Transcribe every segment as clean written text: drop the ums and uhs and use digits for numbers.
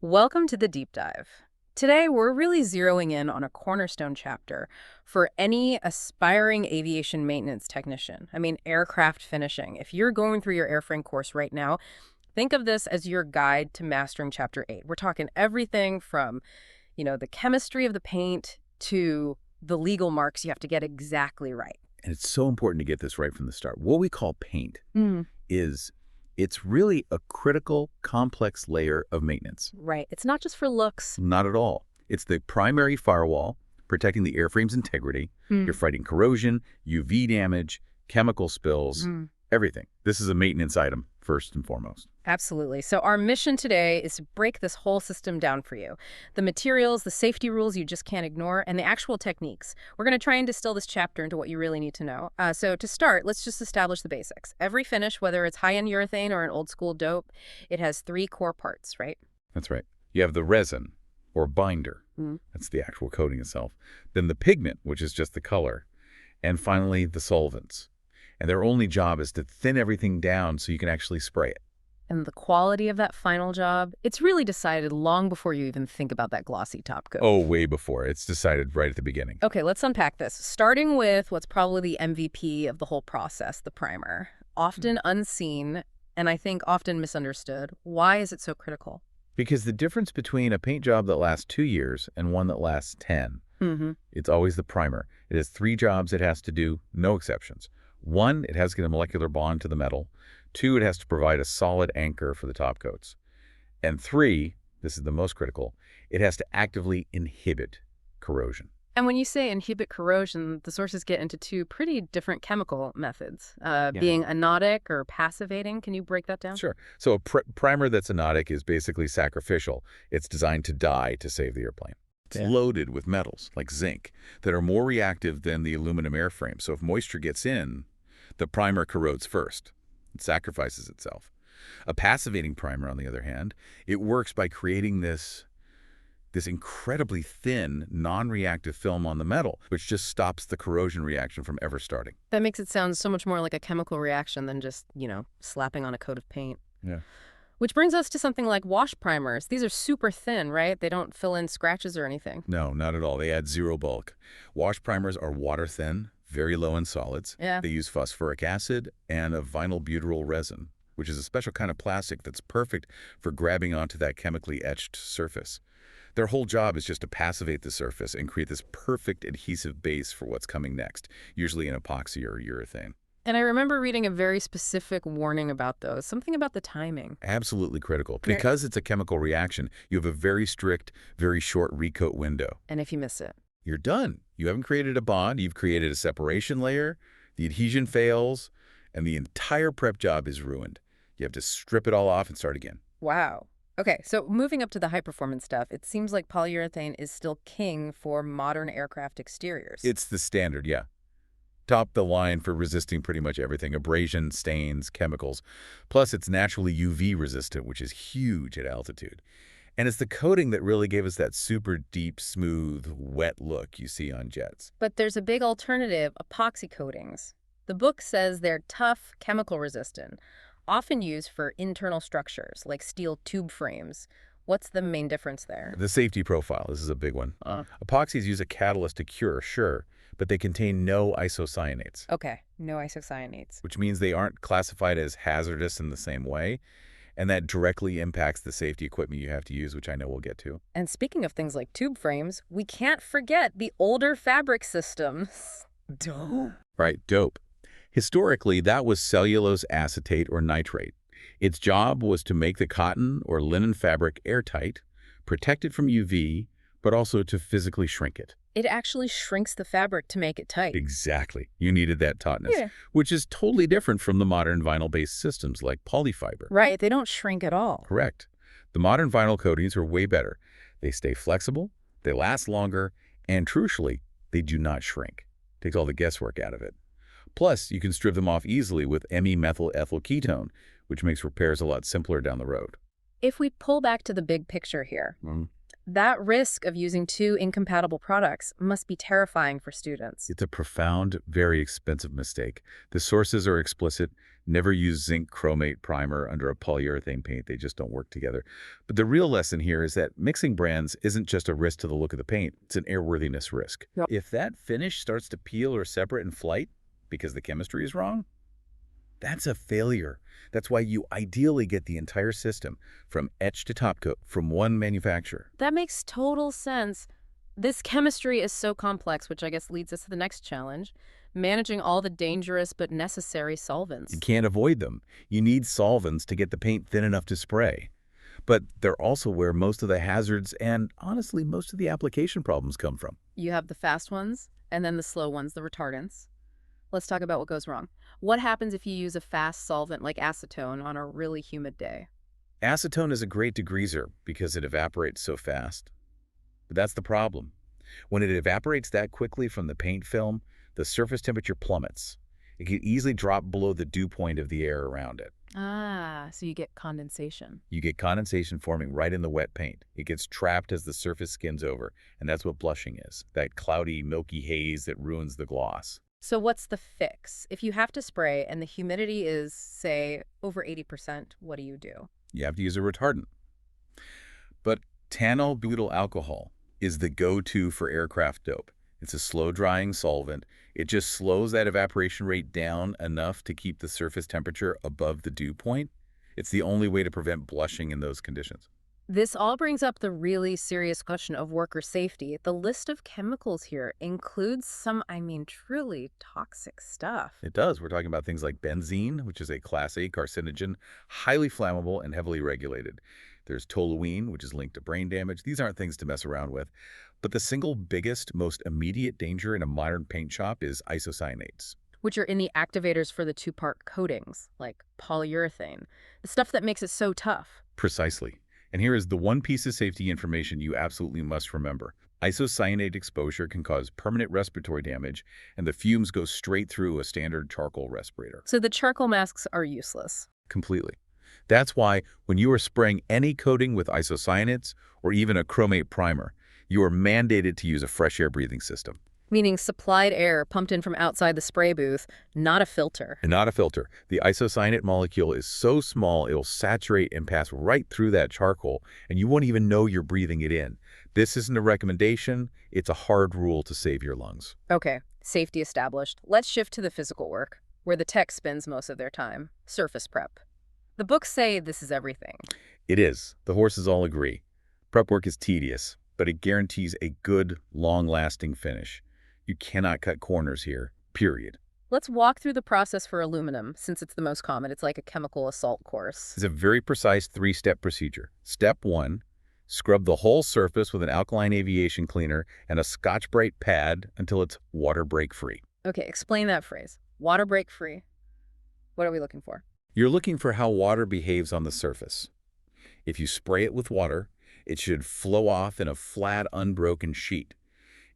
Welcome to the deep dive. Today, we're really zeroing in on a cornerstone chapter for any aspiring aviation maintenance technician. Aircraft finishing. If you're going through your airframe course right now, think of this as your guide to mastering Chapter 8. We're talking everything from, the chemistry of the paint to the legal marks you have to get exactly right. And it's so important to get this right from the start. What we call paint is it's really a critical, complex layer of maintenance. Right. It's not just for looks. Not at all. It's the primary firewall protecting the airframe's integrity. You're fighting corrosion, UV damage, chemical spills, everything. This is a maintenance item, first and foremost. Absolutely. So our mission today is to break this whole system down for you. The materials, the safety rules you just can't ignore, and the actual techniques. We're going to try and distill this chapter into what you really need to know. So to start, let's just establish the basics. Every finish, whether it's high-end urethane or an old-school dope, it has three core parts, right? That's right. You have the resin, or binder. That's the actual coating itself. Then the pigment, which is just the color. And finally, the solvents. And their only job is to thin everything down so you can actually spray it. And the quality of that final job, it's really decided long before you even think about that glossy top coat. Oh, way before. It's decided right at the beginning. Okay, let's unpack this. Starting with what's probably the MVP of the whole process, the primer. Often unseen, and I think often misunderstood. Why is it so critical? Because the difference between a paint job that lasts 2 years and one that lasts 10, it's always the primer. It has 3 jobs it has to do, no exceptions. 1, it has to get a molecular bond to the metal. 2, it has to provide a solid anchor for the top coats. And 3, this is the most critical, it has to actively inhibit corrosion. And when you say inhibit corrosion, the sources get into 2 pretty different chemical methods, being anodic or passivating. Can you break that down? Sure. So a primer that's anodic is basically sacrificial. It's designed to die to save the airplane. It's loaded with metals, like zinc, that are more reactive than the aluminum airframe. So if moisture gets in, the primer corrodes first. It sacrifices itself. A passivating primer, on the other hand, it works by creating this incredibly thin, non-reactive film on the metal, which just stops the corrosion reaction from ever starting. That makes it sound so much more like a chemical reaction than just, slapping on a coat of paint. Yeah. Which brings us to something like wash primers. These are super thin, right? They don't fill in scratches or anything. No, not at all. They add zero bulk. Wash primers are water thin, very low in solids. Yeah. They use phosphoric acid and a vinyl butyryl resin, which is a special kind of plastic that's perfect for grabbing onto that chemically etched surface. Their whole job is just to passivate the surface and create this perfect adhesive base for what's coming next, usually an epoxy or urethane. And I remember reading a very specific warning about those, something about the timing. Absolutely critical. Because it's a chemical reaction, you have a very strict, very short recoat window. And if you miss it, you're done. You haven't created a bond, you've created a separation layer, the adhesion fails, and the entire prep job is ruined. You have to strip it all off and start again. Wow. Okay, so moving up to the high-performance stuff, it seems like polyurethane is still king for modern aircraft exteriors. It's the standard, yeah. Top the line for resisting pretty much everything, abrasion, stains, chemicals. Plus, it's naturally UV resistant, which is huge at altitude. And it's the coating that really gave us that super deep, smooth, wet look you see on jets. But there's a big alternative, epoxy coatings. The book says they're tough, chemical resistant, often used for internal structures like steel tube frames. What's the main difference there? The safety profile. This is a big one. Epoxies use a catalyst to cure, sure, but they contain no isocyanates. Okay, no isocyanates. Which means they aren't classified as hazardous in the same way, and that directly impacts the safety equipment you have to use, which I know we'll get to. And speaking of things like tube frames, we can't forget the older fabric systems. Dope. Right, dope. Historically, that was cellulose acetate or nitrate. Its job was to make the cotton or linen fabric airtight, protect it from UV, but also to physically shrink it. It actually shrinks the fabric to make it tight. Exactly. You needed that tautness, which is totally different from the modern vinyl-based systems like polyfiber. Right, they don't shrink at all. Correct. The modern vinyl coatings are way better. They stay flexible, they last longer, and crucially, they do not shrink. Takes all the guesswork out of it. Plus, you can strip them off easily with methyl ethyl ketone, which makes repairs a lot simpler down the road. If we pull back to the big picture here, That risk of using two incompatible products must be terrifying for students. It's a profound, very expensive mistake. The sources are explicit. Never use zinc chromate primer under a polyurethane paint. They just don't work together. But the real lesson here is that mixing brands isn't just a risk to the look of the paint. It's an airworthiness risk. Yep. If that finish starts to peel or separate in flight because the chemistry is wrong, that's a failure. That's why you ideally get the entire system, from etch to top coat, from one manufacturer. That makes total sense. This chemistry is so complex, which I guess leads us to the next challenge, managing all the dangerous but necessary solvents. You can't avoid them. You need solvents to get the paint thin enough to spray. But they're also where most of the hazards and, honestly, most of the application problems come from. You have the fast ones, and then the slow ones, the retardants. Let's talk about what goes wrong. What happens if you use a fast solvent like acetone on a really humid day? Acetone is a great degreaser because it evaporates so fast. But that's the problem. When it evaporates that quickly from the paint film, the surface temperature plummets. It can easily drop below the dew point of the air around it. Ah, so you get condensation. You get condensation forming right in the wet paint. It gets trapped as the surface skins over, and that's what blushing is, that cloudy, milky haze that ruins the gloss. So what's the fix? If you have to spray and the humidity is, say, over 80%, what do you do? You have to use a retardant. But tannyl butyl alcohol is the go-to for aircraft dope. It's a slow-drying solvent. It just slows that evaporation rate down enough to keep the surface temperature above the dew point. It's the only way to prevent blushing in those conditions. This all brings up the really serious question of worker safety. The list of chemicals here includes some, truly toxic stuff. It does. We're talking about things like benzene, which is a Class A carcinogen, highly flammable and heavily regulated. There's toluene, which is linked to brain damage. These aren't things to mess around with. But the single biggest, most immediate danger in a modern paint shop is isocyanates, Which are in the activators for the two-part coatings, like polyurethane. The stuff that makes it so tough. Precisely. And here is the one piece of safety information you absolutely must remember. Isocyanate exposure can cause permanent respiratory damage, and the fumes go straight through a standard charcoal respirator. So the charcoal masks are useless. Completely. That's why when you are spraying any coating with isocyanates or even a chromate primer, you are mandated to use a fresh air breathing system. Meaning supplied air pumped in from outside the spray booth, not a filter. And not a filter. The isocyanate molecule is so small it'll saturate and pass right through that charcoal, and you won't even know you're breathing it in. This isn't a recommendation, it's a hard rule to save your lungs. Okay, safety established. Let's shift to the physical work, where the tech spends most of their time. Surface prep. The books say this is everything. It is. The horses all agree. Prep work is tedious, but it guarantees a good, long-lasting finish. You cannot cut corners here, period. Let's walk through the process for aluminum, since it's the most common. It's like a chemical assault course. It's a very precise three-step procedure. Step 1, scrub the whole surface with an alkaline aviation cleaner and a Scotch-Brite pad until it's water break-free. Okay, explain that phrase. Water break free. What are we looking for? You're looking for how water behaves on the surface. If you spray it with water, it should flow off in a flat, unbroken sheet.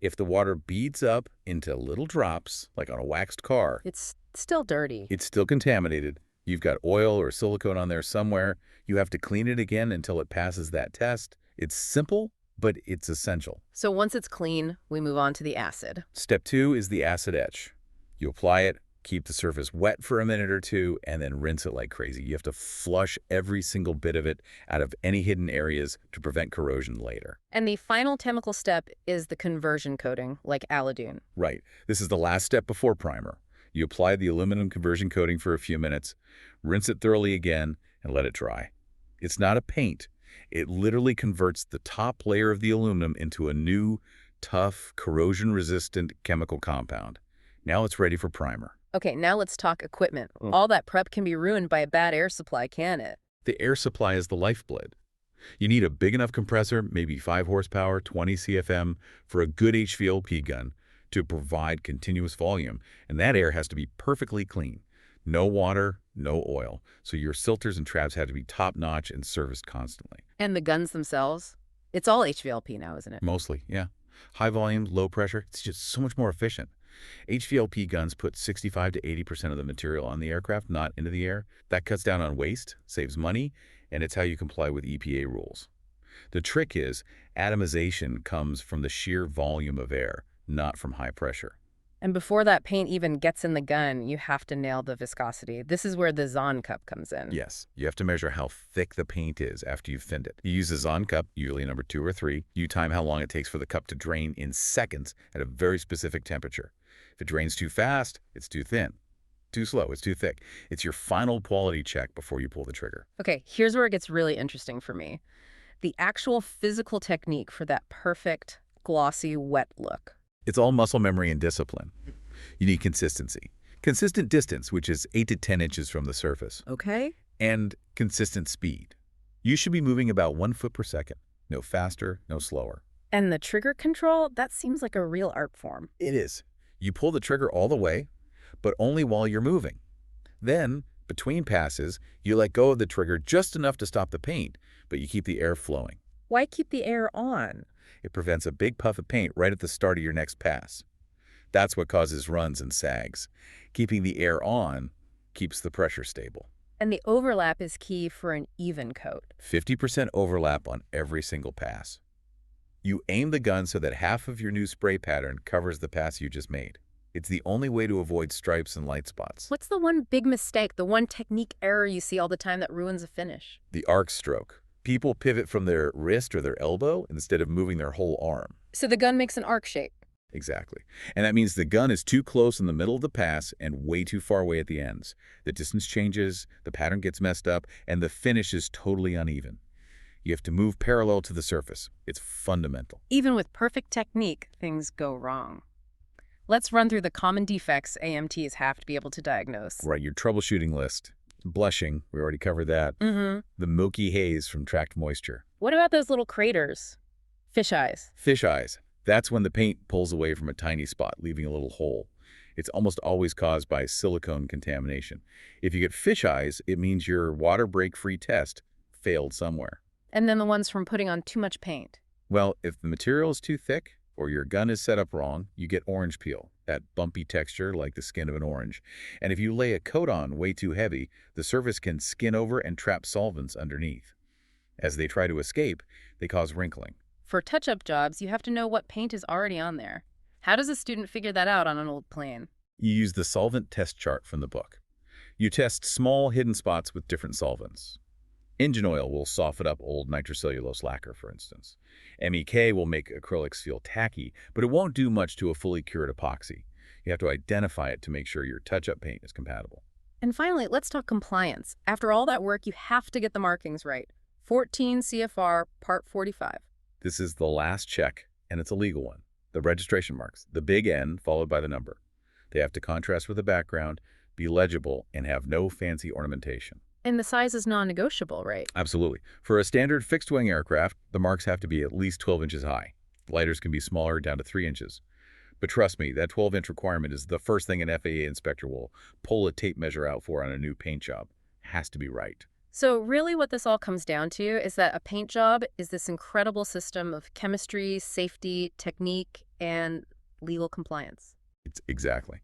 If the water beads up into little drops, like on a waxed car, It's still dirty. it's still contaminated. You've got oil or silicone on there somewhere. You have to clean it again until it passes that test. It's simple, but it's essential. So once it's clean, we move on to the acid. Step 2 is the acid etch. You apply it, keep the surface wet for a minute or two, and then rinse it like crazy. You have to flush every single bit of it out of any hidden areas to prevent corrosion later. And the final chemical step is the conversion coating, like alidune. Right. This is the last step before primer. You apply the aluminum conversion coating for a few minutes, rinse it thoroughly again, and let it dry. It's not a paint. It literally converts the top layer of the aluminum into a new, tough, corrosion-resistant chemical compound. Now it's ready for primer. Okay, now let's talk equipment. All that prep can be ruined by a bad air supply, can it? The air supply is the lifeblood. You need a big enough compressor, maybe 5 horsepower, 20 CFM, for a good HVLP gun to provide continuous volume, and that air has to be perfectly clean. No water, no oil. So your filters and traps have to be top-notch and serviced constantly. And the guns themselves? It's all HVLP now, isn't it? Mostly, yeah. High volume, low pressure, it's just so much more efficient. HVLP guns put 65 to 80% of the material on the aircraft, not into the air. That cuts down on waste, saves money, and it's how you comply with EPA rules. The trick is, atomization comes from the sheer volume of air, not from high pressure. And before that paint even gets in the gun, you have to nail the viscosity. This is where the Zahn cup comes in. Yes, you have to measure how thick the paint is after you've thinned it. You use a Zahn cup, usually number 2 or 3. You time how long it takes for the cup to drain in seconds at a very specific temperature. If it drains too fast, it's too thin. Too slow, it's too thick. It's your final quality check before you pull the trigger. Okay, here's where it gets really interesting for me. The actual physical technique for that perfect, glossy, wet look. It's all muscle memory and discipline. You need consistency. Consistent distance, which is 8 to 10 inches from the surface. Okay. And consistent speed. You should be moving about 1 foot per second. No faster, no slower. And the trigger control, that seems like a real art form. It is. You pull the trigger all the way, but only while you're moving. Then, between passes, you let go of the trigger just enough to stop the paint, but you keep the air flowing. Why keep the air on? It prevents a big puff of paint right at the start of your next pass. That's what causes runs and sags. Keeping the air on keeps the pressure stable. And the overlap is key for an even coat. 50% overlap on every single pass. You aim the gun so that half of your new spray pattern covers the pass you just made. It's the only way to avoid stripes and light spots. What's the one big mistake, the one technique error you see all the time that ruins a finish? The arc stroke. People pivot from their wrist or their elbow instead of moving their whole arm. So the gun makes an arc shape. Exactly. And that means the gun is too close in the middle of the pass and way too far away at the ends. The distance changes, the pattern gets messed up, and the finish is totally uneven. You have to move parallel to the surface. It's fundamental. Even with perfect technique, things go wrong. Let's run through the common defects AMTs have to be able to diagnose. Right, your troubleshooting list. Blushing, we already covered that. Mm-hmm. The milky haze from trapped moisture. What about those little craters? Fish eyes. Fish eyes. That's when the paint pulls away from a tiny spot, leaving a little hole. It's almost always caused by silicone contamination. If you get fish eyes, it means your water break-free test failed somewhere. And then the ones from putting on too much paint. Well, if the material is too thick or your gun is set up wrong, you get orange peel, that bumpy texture like the skin of an orange. And if you lay a coat on way too heavy, the surface can skin over and trap solvents underneath. As they try to escape, they cause wrinkling. For touch-up jobs, you have to know what paint is already on there. How does a student figure that out on an old plane? You use the solvent test chart from the book. You test small hidden spots with different solvents. Engine oil will soften up old nitrocellulose lacquer, for instance. MEK will make acrylics feel tacky, but it won't do much to a fully cured epoxy. You have to identify it to make sure your touch-up paint is compatible. And finally, let's talk compliance. After all that work, you have to get the markings right. 14 CFR Part 45. This is the last check, and it's a legal one. The registration marks, the big N followed by the number. They have to contrast with the background, be legible, and have no fancy ornamentation. And the size is non-negotiable, right? Absolutely. For a standard fixed-wing aircraft, the marks have to be at least 12 inches high. Lighters can be smaller, down to 3 inches. But trust me, that 12-inch requirement is the first thing an FAA inspector will pull a tape measure out for on a new paint job. Has to be right. So really what this all comes down to is that a paint job is this incredible system of chemistry, safety, technique, and legal compliance. Exactly.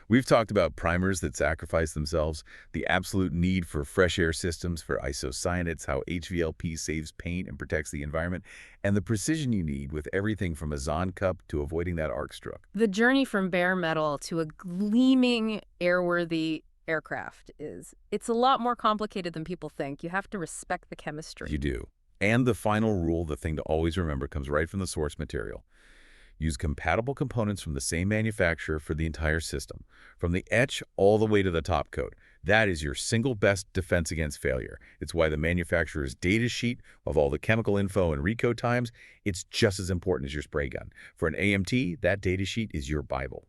We've talked about primers that sacrifice themselves, the absolute need for fresh air systems for isocyanates, how HVLP saves paint and protects the environment, and the precision you need with everything from a Zahn cup to avoiding that arc stroke. The journey from bare metal to a gleaming, airworthy aircraft it's a lot more complicated than people think. You have to respect the chemistry. You do. And the final rule, the thing to always remember, comes right from the source material. Use compatible components from the same manufacturer for the entire system, from the etch all the way to the top coat. That is your single best defense against failure. It's why the manufacturer's data sheet of all the chemical info and recoat times, it's just as important as your spray gun. For an AMT, that data sheet is your Bible.